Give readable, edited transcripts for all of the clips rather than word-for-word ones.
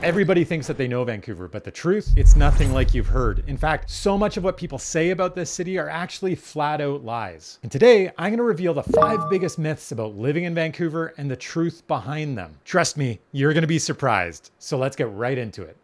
Everybody thinks that they know Vancouver, but the truth, it's nothing like you've heard. In fact, so much of what people say about this city are actually flat out lies. And today, I'm going to reveal the 5 biggest myths about living in Vancouver and the truth behind them. Trust me, you're going to be surprised. So let's get right into it.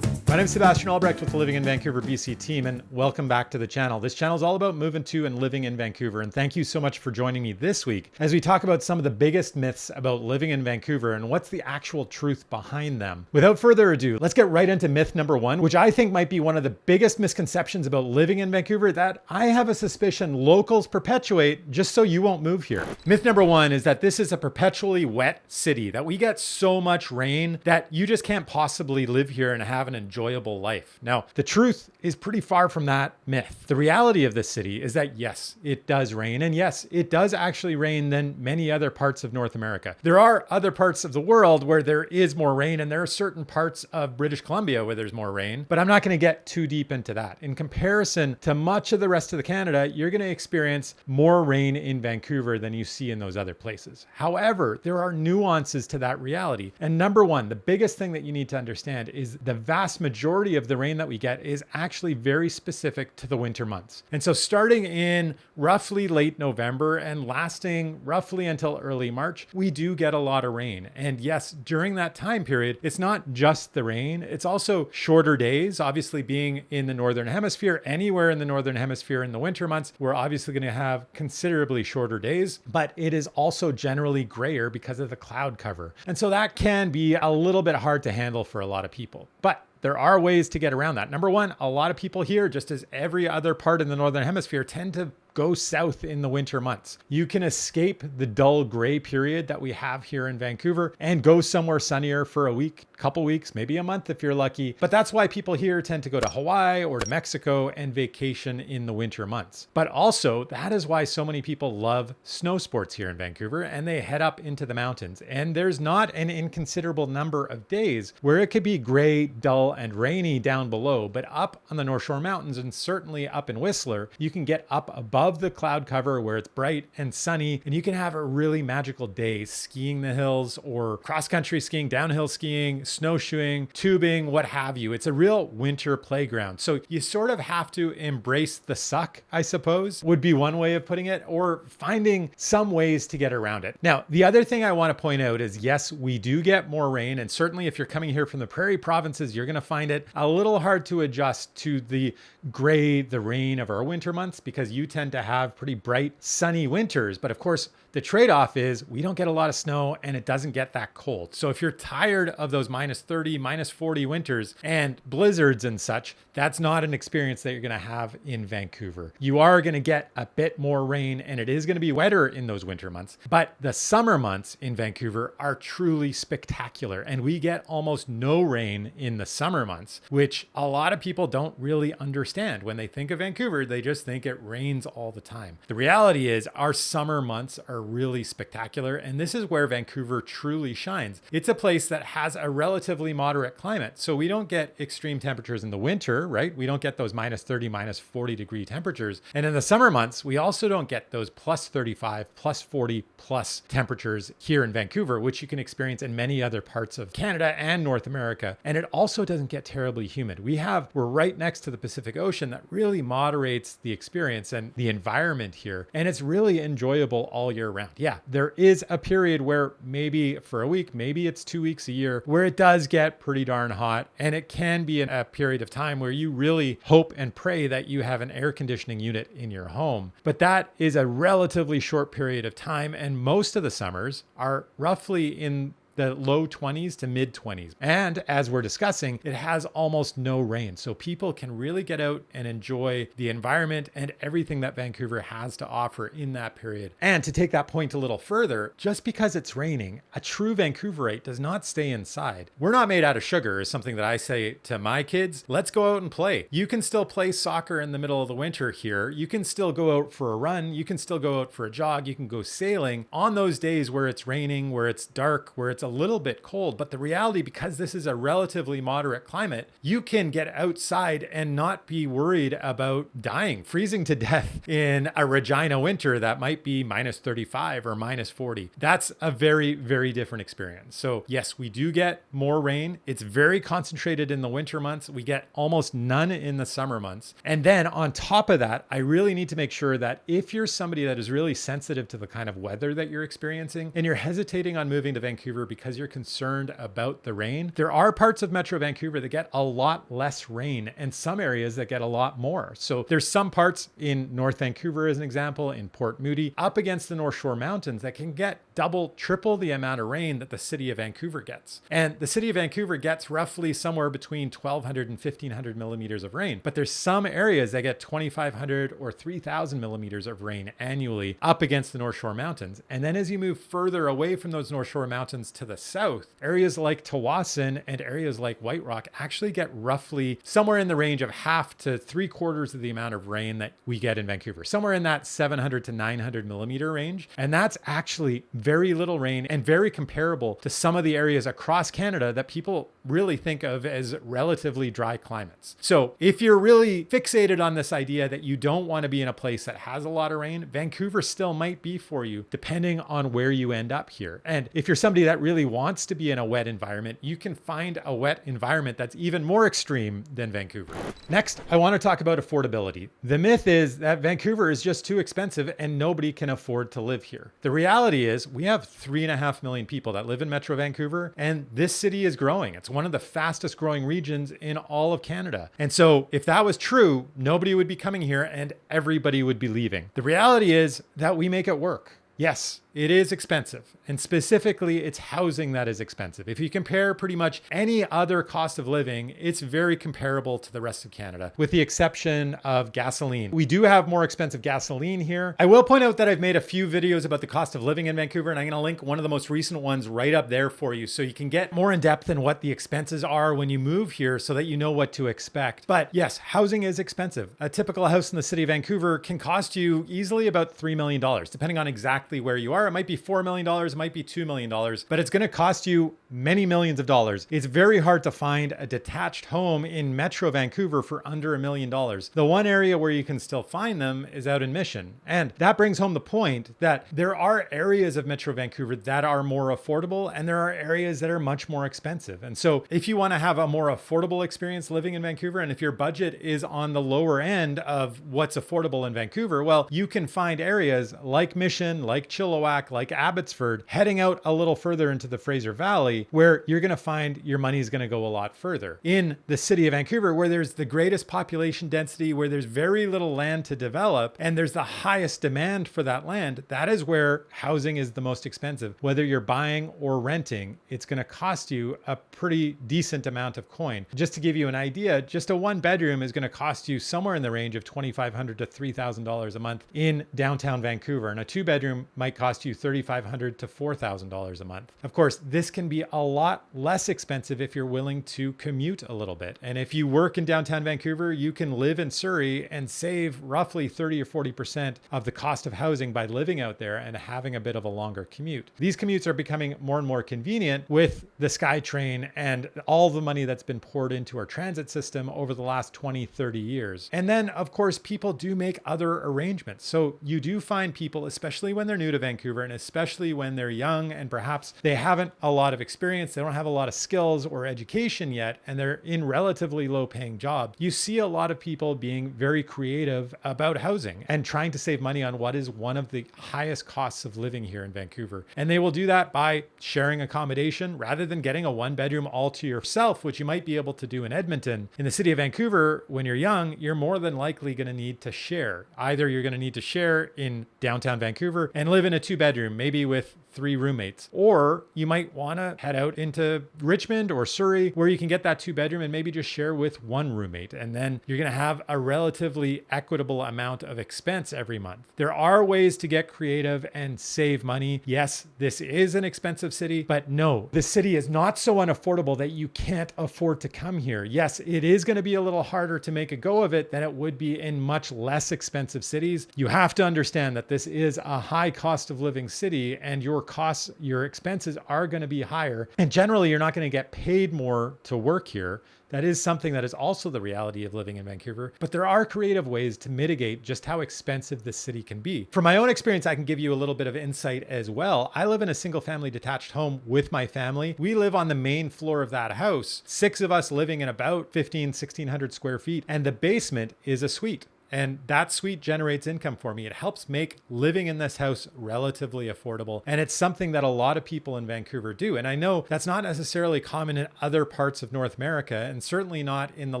My name is Sebastian Albrecht with the Living in Vancouver BC team, and welcome back to the channel. This channel is all about moving to and living in Vancouver, and thank you so much for joining me this week as we talk about some of the biggest myths about living in Vancouver and what's the actual truth behind them. Without further ado, let's get right into myth number 1, which I think might be one of the biggest misconceptions about living in Vancouver that I have a suspicion locals perpetuate just so you won't move here. Myth number 1 is that this is a perpetually wet city, that we get so much rain that you just can't possibly live here and have an enjoyable life. Now, the truth is pretty far from that myth. The reality of this city is that yes, it does rain, and yes, it does actually rain than many other parts of North America. There are other parts of the world where there is more rain, and there are certain parts of British Columbia where there's more rain, but I'm not going to get too deep into that. In comparison to much of the rest of the Canada, you're going to experience more rain in Vancouver than you see in those other places. However, there are nuances to that reality. And number 1, the biggest thing that you need to understand is the vast majority of the rain that we get is actually very specific to the winter months. And so starting in roughly late November and lasting roughly until early March, we do get a lot of rain. And yes, during that time period, it's not just the rain, it's also shorter days. Obviously, being in the Northern Hemisphere, anywhere in the Northern Hemisphere in the winter months, we're obviously going to have considerably shorter days, but it is also generally grayer because of the cloud cover. And so that can be a little bit hard to handle for a lot of people. But there are ways to get around that. Number 1, a lot of people here, just as every other part in the Northern Hemisphere, tend to go south in the winter months. You can escape the dull gray period that we have here in Vancouver and go somewhere sunnier for a week, couple weeks, maybe a month if you're lucky. But that's why people here tend to go to Hawaii or to Mexico and vacation in the winter months. But also, that is why so many people love snow sports here in Vancouver, and they head up into the mountains. And there's not an inconsiderable number of days where it could be gray, dull, and rainy down below, but up on the North Shore Mountains and certainly up in Whistler, you can get up above the cloud cover where it's bright and sunny, and you can have a really magical day skiing the hills or cross-country skiing, downhill skiing, snowshoeing, tubing, what have you. It's a real winter playground. So you sort of have to embrace the suck, I suppose, would be one way of putting it, or finding some ways to get around it. Now, the other thing I want to point out is, yes, we do get more rain, and certainly if you're coming here from the prairie provinces, you're going to find it a little hard to adjust to the gray, the rain of our winter months, because you tend to have pretty bright, sunny winters. But of course, the trade-off is we don't get a lot of snow and it doesn't get that cold. So if you're tired of those minus 30, minus 40 winters and blizzards and such, that's not an experience that you're going to have in Vancouver. You are going to get a bit more rain, and it is going to be wetter in those winter months. But the summer months in Vancouver are truly spectacular, and we get almost no rain in the summer months, which a lot of people don't really understand. When they think of Vancouver, they just think it rains all the time. The reality is our summer months are really spectacular, and this is where Vancouver truly shines. It's a place that has a relatively moderate climate, so we don't get extreme temperatures in the winter, right? We don't get those minus 30, minus 40 degree temperatures. And in the summer months, we also don't get those plus 35, plus 40 plus temperatures here in Vancouver, which you can experience in many other parts of Canada and North America. And it also doesn't get terribly humid. We're right next to the Pacific Ocean that really moderates the experience and the environment here. And it's really enjoyable all year round. Yeah, there is a period where maybe for a week, maybe it's 2 weeks a year, where it does get pretty darn hot. And it can be a period of time where you really hope and pray that you have an air conditioning unit in your home. But that is a relatively short period of time. And most of the summers are roughly in the low 20s to mid 20s. And as we're discussing, it has almost no rain. So people can really get out and enjoy the environment and everything that Vancouver has to offer in that period. And to take that point a little further, just because it's raining, a true Vancouverite does not stay inside. We're not made out of sugar is something that I say to my kids. Let's go out and play. You can still play soccer in the middle of the winter here. You can still go out for a run. You can still go out for a jog. You can go sailing on those days where it's raining, where it's dark, where it's a little bit cold, but the reality, because this is a relatively moderate climate, you can get outside and not be worried about dying, freezing to death in a Regina winter that might be minus 35 or minus 40. That's a very, very different experience. So yes, we do get more rain. It's very concentrated in the winter months. We get almost none in the summer months. And then on top of that, I really need to make sure that if you're somebody that is really sensitive to the kind of weather that you're experiencing and you're hesitating on moving to Vancouver because you're concerned about the rain, there are parts of Metro Vancouver that get a lot less rain and some areas that get a lot more. So there's some parts in North Vancouver, as an example, in Port Moody, up against the North Shore Mountains that can get double, triple the amount of rain that the city of Vancouver gets. And the city of Vancouver gets roughly somewhere between 1,200 and 1,500 millimeters of rain. But there's some areas that get 2,500 or 3,000 millimeters of rain annually up against the North Shore Mountains. And then as you move further away from those North Shore Mountains to the south, areas like Tawasin and areas like White Rock actually get roughly somewhere in the range of half to 3/4 of the amount of rain that we get in Vancouver, somewhere in that 700 to 900 millimeter range. And that's actually very little rain and very comparable to some of the areas across Canada that people really think of as relatively dry climates. So if you're really fixated on this idea that you don't want to be in a place that has a lot of rain, Vancouver still might be for you, depending on where you end up here. And if you're somebody that really wants to be in a wet environment, you can find a wet environment that's even more extreme than Vancouver. Next, I want to talk about affordability. The myth is that Vancouver is just too expensive and nobody can afford to live here. The reality is we have 3.5 million people that live in Metro Vancouver, and this city is growing. It's one of the fastest growing regions in all of Canada. And so if that was true, nobody would be coming here and everybody would be leaving. The reality is that we make it work. Yes, it is expensive, and specifically it's housing that is expensive. If you compare pretty much any other cost of living, it's very comparable to the rest of Canada, with the exception of gasoline. We do have more expensive gasoline here. I will point out that I've made a few videos about the cost of living in Vancouver, and I'm gonna link one of the most recent ones right up there for you so you can get more in depth in what the expenses are when you move here so that you know what to expect. But yes, housing is expensive. A typical house in the city of Vancouver can cost you easily about $3 million, depending on exactly where you are. It might be $4 million, it might be $2 million, but it's going to cost you many millions of dollars. It's very hard to find a detached home in Metro Vancouver for under $1 million. The one area where you can still find them is out in Mission. And that brings home the point that there are areas of Metro Vancouver that are more affordable and there are areas that are much more expensive. And so if you want to have a more affordable experience living in Vancouver, and if your budget is on the lower end of what's affordable in Vancouver, well, you can find areas like Mission, like Chilliwack, like Abbotsford, heading out a little further into the Fraser Valley, where you're going to find your money is going to go a lot further. In the city of Vancouver, where there's the greatest population density, where there's very little land to develop, and there's the highest demand for that land, that is where housing is the most expensive. Whether you're buying or renting, it's going to cost you a pretty decent amount of coin. Just to give you an idea, just a one bedroom is going to cost you somewhere in the range of $2,500 to $3,000 a month in downtown Vancouver, and a two bedroom might cost you $3,500 to $4,000 a month. Of course, this can be a lot less expensive if you're willing to commute a little bit. And if you work in downtown Vancouver, you can live in Surrey and save roughly 30 or 40% of the cost of housing by living out there and having a bit of a longer commute. These commutes are becoming more and more convenient with the SkyTrain and all the money that's been poured into our transit system over the last 20, 30 years. And then, of course, people do make other arrangements. So you do find people, especially when they're new to Vancouver, and especially when they're young and perhaps they haven't a lot of experience, they don't have a lot of skills or education yet, and they're in relatively low paying jobs. You see a lot of people being very creative about housing and trying to save money on what is one of the highest costs of living here in Vancouver. And they will do that by sharing accommodation rather than getting a one bedroom all to yourself, which you might be able to do in Edmonton. In the city of Vancouver, when you're young, you're more than likely going to need to share. Either you're going to need to share in downtown Vancouver and live in a two bedroom, maybe with 3 roommates, or you might want to head out into Richmond or Surrey where you can get that 2 bedroom and maybe just share with 1 roommate. And then you're going to have a relatively equitable amount of expense every month. There are ways to get creative and save money. Yes, this is an expensive city, but no, the city is not so unaffordable that you can't afford to come here. Yes, it is going to be a little harder to make a go of it than it would be in much less expensive cities. You have to understand that this is a high cost of living city, and your costs, your expenses are going to be higher higher. And generally, you're not going to get paid more to work here. That is something that is also the reality of living in Vancouver, but there are creative ways to mitigate just how expensive this city can be. From my own experience, I can give you a little bit of insight as well. I live in a single family detached home with my family. We live on the main floor of that house, 6 of us living in about 1,600 square feet, and the basement is a suite. And that suite generates income for me. It helps make living in this house relatively affordable. And it's something that a lot of people in Vancouver do. And I know that's not necessarily common in other parts of North America, and certainly not in the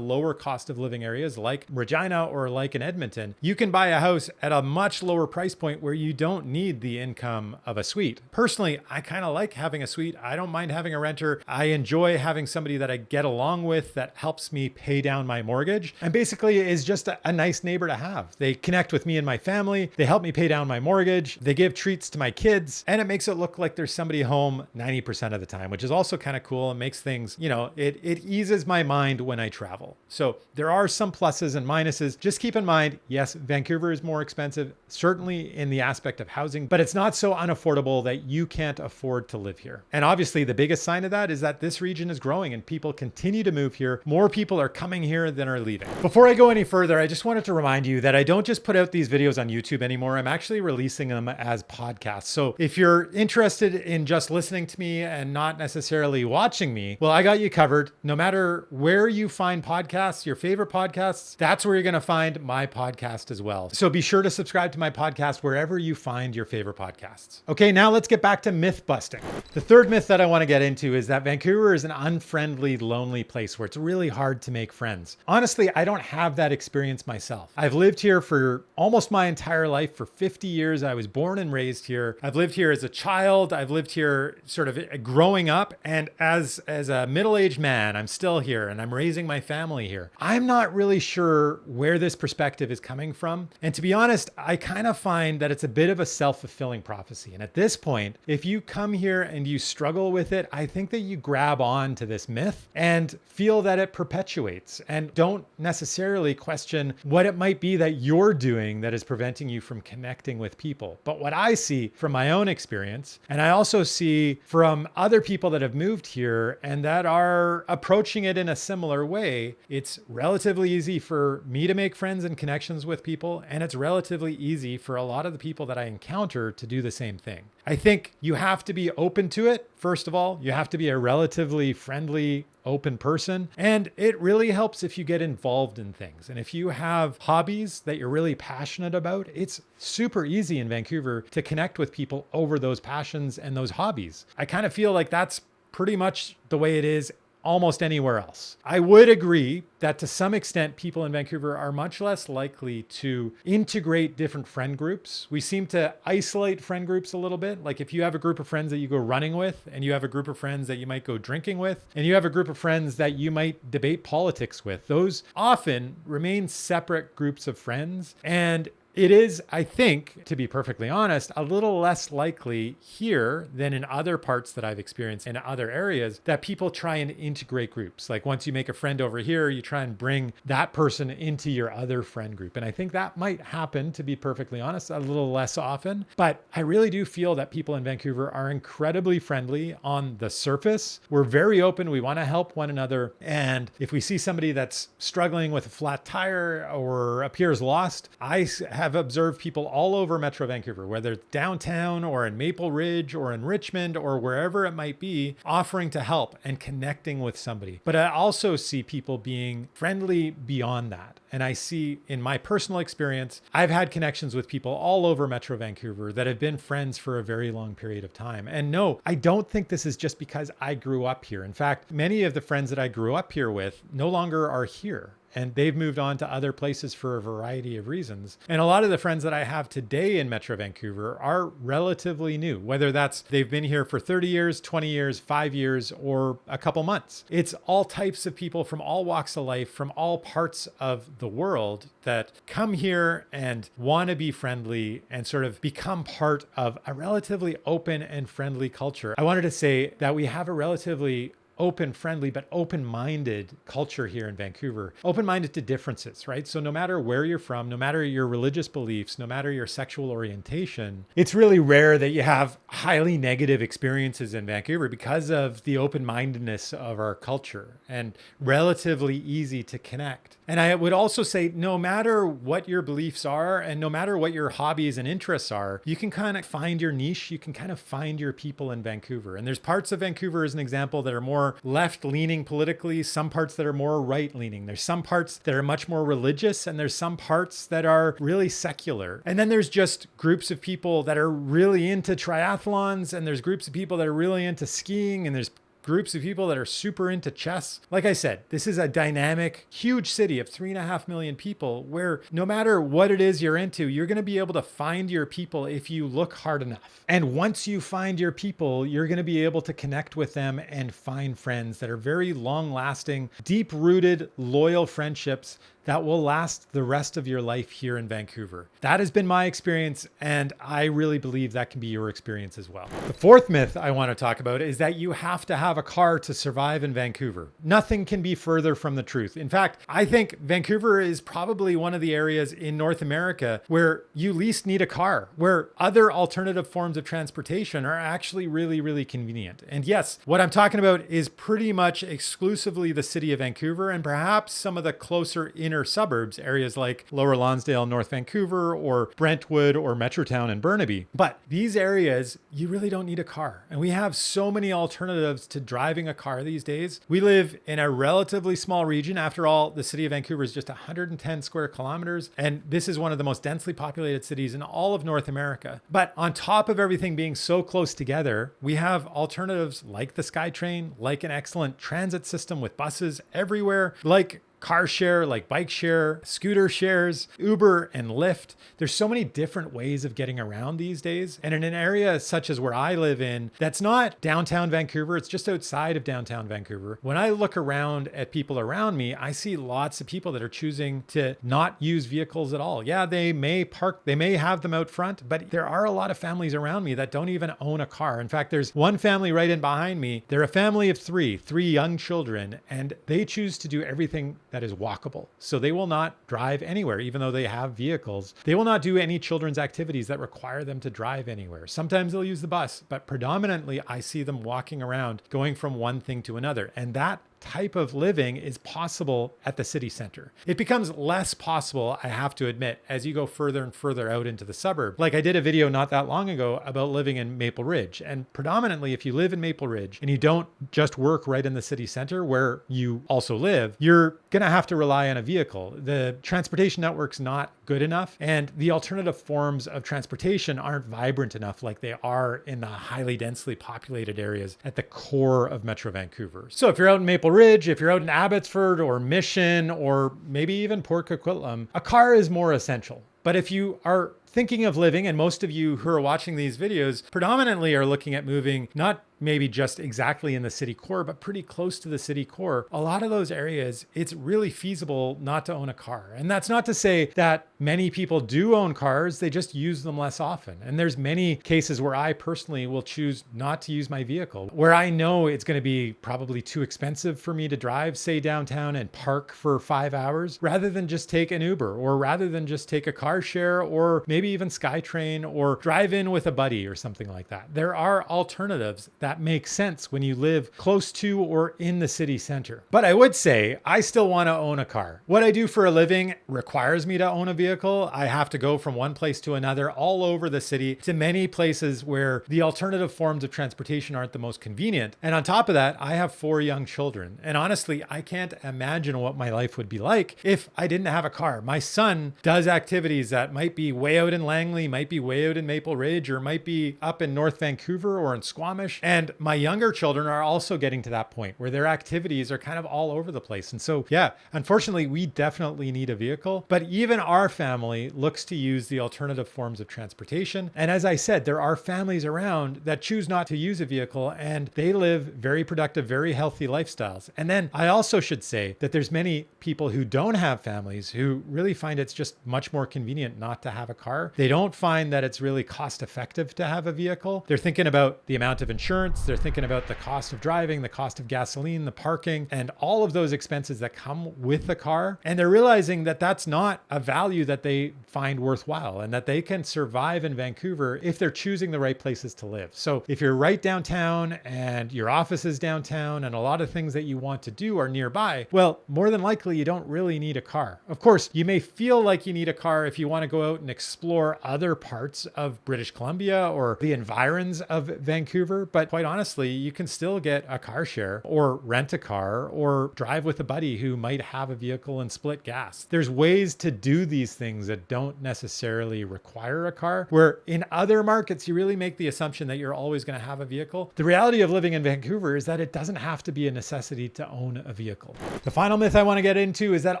lower cost of living areas like Regina or like in Edmonton. You can buy a house at a much lower price point where you don't need the income of a suite. Personally, I kind of like having a suite. I don't mind having a renter. I enjoy having somebody that I get along with that helps me pay down my mortgage, and basically is just a nice neighbor to have. They connect with me and my family. They help me pay down my mortgage. They give treats to my kids, and it makes it look like there's somebody home 90% of the time, which is also kind of cool and makes things, it eases my mind when I travel. So there are some pluses and minuses. Just keep in mind, yes, Vancouver is more expensive, certainly in the aspect of housing, but it's not so unaffordable that you can't afford to live here. And obviously the biggest sign of that is that this region is growing and people continue to move here. More people are coming here than are leaving. Before I go any further, I just wanted to remind you that I don't just put out these videos on YouTube anymore. I'm actually releasing them as podcasts. So if you're interested in just listening to me and not necessarily watching me, well, I got you covered. No matter where you find podcasts, your favorite podcasts, that's where you're going to find my podcast as well. So be sure to subscribe to my podcast wherever you find your favorite podcasts. Okay, now let's get back to myth busting. The third myth that I want to get into is that Vancouver is an unfriendly, lonely place where it's really hard to make friends. Honestly, I don't have that experience myself. I've lived here for almost my entire life, for 50 years. I was born and raised here. I've lived here as a child. I've lived here sort of growing up. And as a middle-aged man, I'm still here and I'm raising my family here. I'm not really sure where this perspective is coming from. And to be honest, I kind of find that it's a bit of a self-fulfilling prophecy. And at this point, if you come here and you struggle with it, I think that you grab on to this myth and feel that it perpetuates and don't necessarily question what it might be that you're doing that is preventing you from connecting with people. But what I see from my own experience, and I also see from other people that have moved here and that are approaching it in a similar way, it's relatively easy for me to make friends and connections with people, and it's relatively easy for a lot of the people that I encounter to do the same thing. I think you have to be open to it. First of all, you have to be a relatively friendly, open person. And it really helps if you get involved in things. And if you have hobbies that you're really passionate about, it's super easy in Vancouver to connect with people over those passions and those hobbies. I kind of feel like that's pretty much the way it is almost anywhere else. I would agree that to some extent, people in Vancouver are much less likely to integrate different friend groups. We seem to isolate friend groups a little bit. Like if you have a group of friends that you go running with, and you have a group of friends that you might go drinking with, and you have a group of friends that you might debate politics with, those often remain separate groups of friends. And it is, I think, to be perfectly honest, a little less likely here than in other parts that I've experienced in other areas that people try and integrate groups. Like once you make a friend over here, you try and bring that person into your other friend group. And I think that might happen, to be perfectly honest, a little less often. But I really do feel that people in Vancouver are incredibly friendly on the surface. We're very open. We want to help one another. And if we see somebody that's struggling with a flat tire or appears lost, I have observed people all over Metro Vancouver, whether it's downtown or in Maple Ridge or in Richmond or wherever it might be, offering to help and connecting with somebody. But I also see people being friendly beyond that. And I see in my personal experience, I've had connections with people all over Metro Vancouver that have been friends for a very long period of time. And no, I don't think this is just because I grew up here. In fact, many of the friends that I grew up here with no longer are here. And they've moved on to other places for a variety of reasons. And a lot of the friends that I have today in Metro Vancouver are relatively new, whether that's they've been here for 30 years, 20 years, 5 years, or a couple months. It's all types of people from all walks of life, from all parts of the world that come here and want to be friendly and sort of become part of a relatively open and friendly culture. I wanted to say that we have a relatively open, friendly, but open-minded culture here in Vancouver. Open-minded to differences, right? So no matter where you're from, no matter your religious beliefs, no matter your sexual orientation, it's really rare that you have highly negative experiences in Vancouver because of the open-mindedness of our culture, and relatively easy to connect. And I would also say, no matter what your beliefs are and no matter what your hobbies and interests are, you can kind of find your niche. You can kind of find your people in Vancouver. And there's parts of Vancouver, as an example, that are more left-leaning politically, some parts that are more right-leaning. There's some parts that are much more religious, and there's some parts that are really secular. And then there's just groups of people that are really into triathlons, and there's groups of people that are really into skiing, and there's groups of people that are super into chess. Like I said, this is a dynamic, huge city of 3.5 million people where no matter what it is you're into, you're going to be able to find your people if you look hard enough. And once you find your people, you're going to be able to connect with them and find friends that are very long-lasting, deep-rooted, loyal friendships that will last the rest of your life here in Vancouver. That has been my experience, and I really believe that can be your experience as well. The fourth myth I want to talk about is that you have to have a car to survive in Vancouver. Nothing can be further from the truth. In fact, I think Vancouver is probably one of the areas in North America where you least need a car, where other alternative forms of transportation are actually really, really convenient. And yes, what I'm talking about is pretty much exclusively the city of Vancouver and perhaps some of the closer inner suburbs, areas like Lower Lonsdale, North Vancouver, or Brentwood, or Metrotown and Burnaby. But these areas, you really don't need a car. And we have so many alternatives to driving a car these days. We live in a relatively small region. After all, the city of Vancouver is just 110 square kilometers. And this is one of the most densely populated cities in all of North America. But on top of everything being so close together, we have alternatives like the SkyTrain, like an excellent transit system with buses everywhere, like car share, like bike share, scooter shares, Uber and Lyft. There's so many different ways of getting around these days. And in an area such as where I live in, that's not downtown Vancouver, it's just outside of downtown Vancouver. When I look around at people around me, I see lots of people that are choosing to not use vehicles at all. Yeah, they may park, they may have them out front, but there are a lot of families around me that don't even own a car. In fact, there's one family right in behind me. They're a family of three young children, and they choose to do everything that is walkable. So they will not drive anywhere, even though they have vehicles. They will not do any children's activities that require them to drive anywhere. Sometimes they'll use the bus, but predominantly I see them walking around, going from one thing to another. And that type of living is possible at the city center. It becomes less possible, I have to admit, as you go further and further out into the suburb. Like I did a video not that long ago about living in Maple Ridge. And predominantly, if you live in Maple Ridge and you don't just work right in the city center where you also live, you're going to have to rely on a vehicle. The transportation network's not good enough, and the alternative forms of transportation aren't vibrant enough like they are in the highly densely populated areas at the core of Metro Vancouver. So if you're out in Maple Ridge, if you're out in Abbotsford or Mission, or maybe even Port Coquitlam, a car is more essential. But if you are thinking of living, and most of you who are watching these videos predominantly are looking at moving, not maybe just exactly in the city core, but pretty close to the city core, a lot of those areas, it's really feasible not to own a car. And that's not to say that many people do own cars, they just use them less often. And there's many cases where I personally will choose not to use my vehicle, where I know it's going to be probably too expensive for me to drive, say downtown and park for 5 hours, rather than just take an Uber, or rather than just take a car share, or maybe even SkyTrain, or drive in with a buddy or something like that. There are alternatives that make sense when you live close to or in the city center. But I would say I still want to own a car. What I do for a living requires me to own a vehicle. I have to go from one place to another all over the city to many places where the alternative forms of transportation aren't the most convenient. And on top of that, I have 4 young children. And honestly, I can't imagine what my life would be like if I didn't have a car. My son does activities that might be way out in Langley, might be way out in Maple Ridge, or might be up in North Vancouver or in Squamish. And my younger children are also getting to that point where their activities are kind of all over the place. And so, yeah, unfortunately, we definitely need a vehicle. But even our family looks to use the alternative forms of transportation. And as I said, there are families around that choose not to use a vehicle, and they live very productive, very healthy lifestyles. And then I also should say that there's many people who don't have families who really find it's just much more convenient not to have a car car. They don't find that it's really cost effective to have a vehicle. They're thinking about the amount of insurance. They're thinking about the cost of driving, the cost of gasoline, the parking, and all of those expenses that come with the car. And they're realizing that that's not a value that they find worthwhile and that they can survive in Vancouver if they're choosing the right places to live. So if you're right downtown and your office is downtown and a lot of things that you want to do are nearby, well, more than likely you don't really need a car. Of course, you may feel like you need a car if you want to go out and explore other parts of British Columbia or the environs of Vancouver, but quite honestly, you can still get a car share or rent a car or drive with a buddy who might have a vehicle and split gas. There's ways to do these things that don't necessarily require a car, where in other markets, you really make the assumption that you're always going to have a vehicle. The reality of living in Vancouver is that it doesn't have to be a necessity to own a vehicle. The final myth I want to get into is that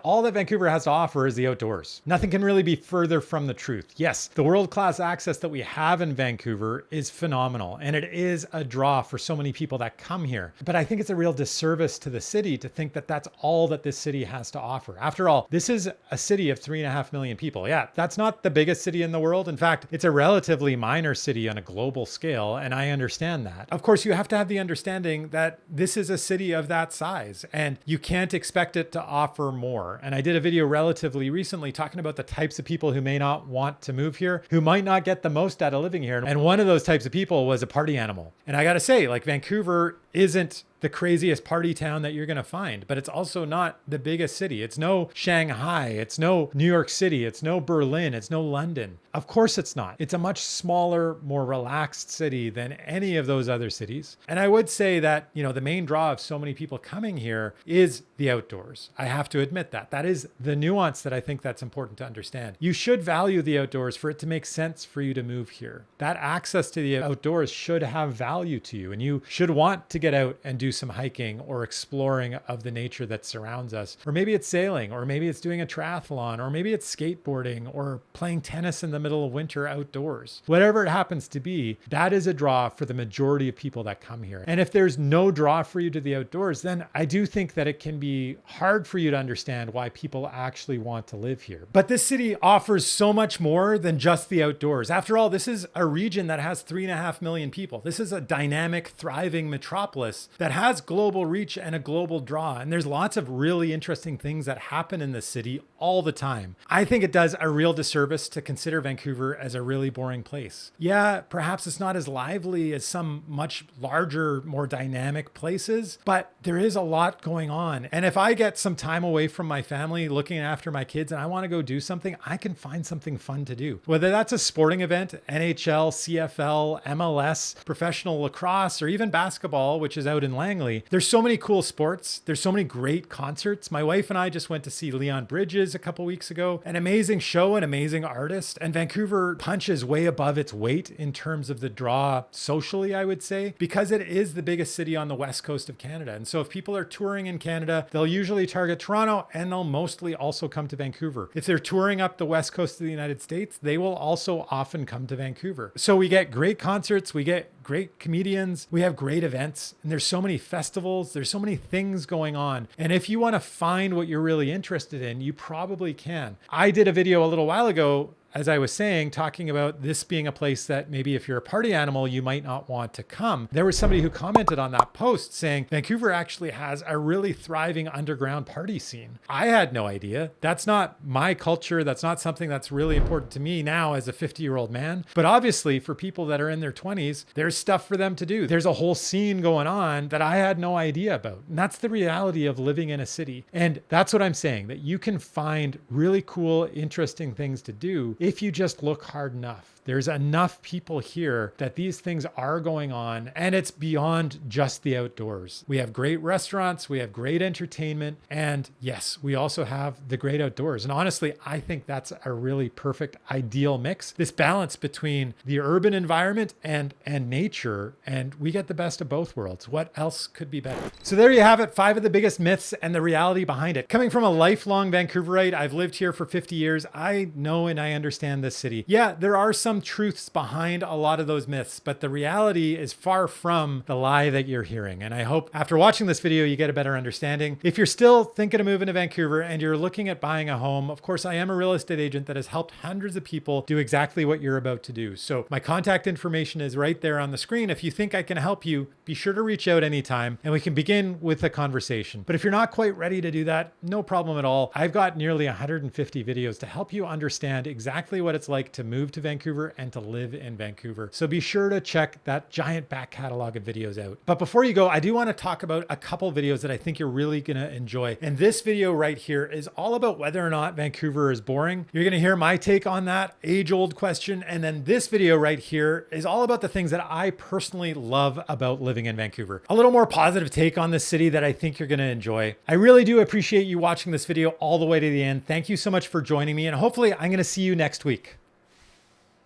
all that Vancouver has to offer is the outdoors. Nothing can really be further from the truth. Yes, the world-class access that we have in Vancouver is phenomenal, and it is a draw for so many people that come here. But I think it's a real disservice to the city to think that that's all that this city has to offer. After all, this is a city of 3.5 million people. Yeah, that's not the biggest city in the world. In fact, it's a relatively minor city on a global scale, and I understand that. Of course, you have to have the understanding that this is a city of that size, and you can't expect it to offer more. And I did a video relatively recently talking about the types of people who may not want to move here, who might not get the most out of living here. And one of those types of people was a party animal. And I got to say, like, Vancouver isn't the craziest party town that you're going to find, but it's also not the biggest city. It's no Shanghai. It's no New York City. It's no Berlin. It's no London. Of course it's not. It's a much smaller, more relaxed city than any of those other cities. And I would say that, the main draw of so many people coming here is the outdoors. I have to admit that. That is the nuance that I think that's important to understand. You should value the outdoors for it to make sense for you to move here. That access to the outdoors should have value to you, and you should want to get out and do some hiking or exploring of the nature that surrounds us. Or maybe it's sailing, or maybe it's doing a triathlon, or maybe it's skateboarding or playing tennis in the middle of winter outdoors. Whatever it happens to be, that is a draw for the majority of people that come here. And if there's no draw for you to the outdoors, then I do think that it can be hard for you to understand why people actually want to live here. But this city offers so much more than just the outdoors. After all, this is a region that has 3.5 million people. This is a dynamic, thriving metropolis that has global reach and a global draw. And there's lots of really interesting things that happen in the city all the time. I think it does a real disservice to consider Vancouver as a really boring place. Yeah, perhaps it's not as lively as some much larger, more dynamic places, but there is a lot going on. And if I get some time away from my family looking after my kids and I want to go do something, I can find something fun to do. Whether that's a sporting event, NHL, CFL, MLS, professional lacrosse, or even basketball, which is out in Langley. There's so many cool sports. There's so many great concerts. My wife and I just went to see Leon Bridges a couple weeks ago. An amazing show, an amazing artist. And Vancouver punches way above its weight in terms of the draw socially, I would say, because it is the biggest city on the west coast of Canada. And so if people are touring in Canada, they'll usually target Toronto, and they'll mostly also come to Vancouver. If they're touring up the west coast of the United States, they will also often come to Vancouver. So we get great concerts, we get great comedians, we have great events, and there's so many festivals, there's so many things going on. And if you want to find what you're really interested in, you probably can. I did a video a little while ago, as I was saying, talking about this being a place that maybe if you're a party animal, you might not want to come. There was somebody who commented on that post saying, Vancouver actually has a really thriving underground party scene. I had no idea. That's not my culture. That's not something that's really important to me now as a 50-year-old man. But obviously for people that are in their 20s, there's stuff for them to do. There's a whole scene going on that I had no idea about. And that's the reality of living in a city. And that's what I'm saying, that you can find really cool, interesting things to do if you just look hard enough. There's enough people here that these things are going on, and it's beyond just the outdoors. We have great restaurants, we have great entertainment, and yes, we also have the great outdoors. And honestly, I think that's a really perfect, ideal mix. This balance between the urban environment and nature, and we get the best of both worlds. What else could be better? So there you have it, 5 of the biggest myths and the reality behind it. Coming from a lifelong Vancouverite, I've lived here for 50 years. I know and I understand this city. Yeah, there are some some truths behind a lot of those myths, but the reality is far from the lie that you're hearing. And I hope after watching this video, you get a better understanding. If you're still thinking of moving to Vancouver and you're looking at buying a home, of course, I am a real estate agent that has helped hundreds of people do exactly what you're about to do. So my contact information is right there on the screen. If you think I can help you, be sure to reach out anytime and we can begin with a conversation. But if you're not quite ready to do that, no problem at all. I've got nearly 150 videos to help you understand exactly what it's like to move to Vancouver and to live in Vancouver. So be sure to check that giant back catalog of videos out. But before you go, I do want to talk about a couple videos that I think you're really going to enjoy. And this video right here is all about whether or not Vancouver is boring. You're going to hear my take on that age-old question. And then this video right here is all about the things that I personally love about living in Vancouver. A little more positive take on this city that I think you're going to enjoy. I really do appreciate you watching this video all the way to the end. Thank you so much for joining me, and hopefully I'm going to see you next week.